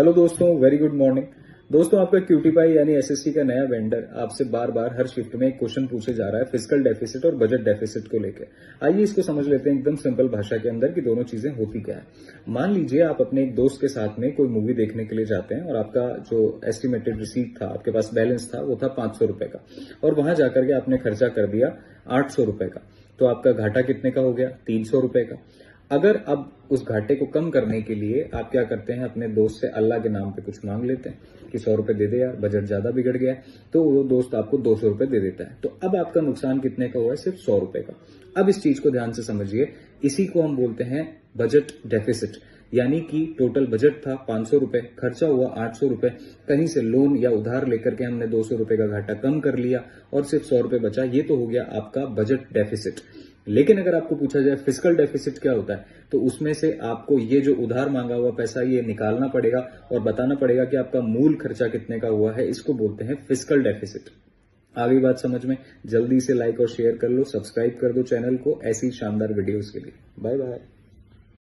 Hello दोस्तों, very good morning. दोस्तों, आपका क्यूटीपाई यानी एसएससी का नया वेंडर आपसे बार बार हर शिफ्ट में एक क्वेश्चन पूछे जा रहा है फिजिकल डेफिसिट और बजट डेफिसिट को लेकर। आइए इसको समझ लेते हैं एकदम सिंपल भाषा के अंदर कि दोनों चीजें होती क्या है। मान लीजिए आप अपने एक दोस्त के साथ में कोई मूवी देखने के लिए जाते हैं और आपका जो एस्टिमेटेड रिसीट था, आपके पास बैलेंस था, वो था 500 रुपए का, और वहां जाकर के आपने खर्चा कर दिया 800 रुपए का। तो आपका घाटा कितने का हो गया? 300 रुपए का। अगर अब उस घाटे को कम करने के लिए आप क्या करते हैं, अपने दोस्त से अल्लाह के नाम पे कुछ मांग लेते हैं कि 100 रुपए दे दे यार, बजट ज्यादा बिगड़ गया है। तो वो दोस्त आपको 200 रुपए दे देता है। तो अब आपका नुकसान कितने का हुआ है? सिर्फ 100 रुपए का। अब इस चीज को ध्यान से समझिए, इसी को हम बोलते हैं बजट डेफिसिट। यानी कि टोटल बजट था 500 रुपए, खर्चा हुआ 800 रुपए, कहीं से लोन या उधार लेकर के हमने 200 रुपए का घाटा कम कर लिया और सिर्फ 100 रुपए बचा। ये तो हो गया आपका बजट डेफिसिट। लेकिन अगर आपको पूछा जाए फिजिकल डेफिसिट क्या होता है, तो उसमें से आपको ये जो उधार मांगा हुआ पैसा ये निकालना पड़ेगा और बताना पड़ेगा कि आपका मूल खर्चा कितने का हुआ है। इसको बोलते हैं फिजिकल डेफिसिट। आ गई बात समझ में? जल्दी से लाइक और शेयर कर लो, सब्सक्राइब कर दो चैनल को ऐसी शानदार वीडियोस के लिए। Bye bye.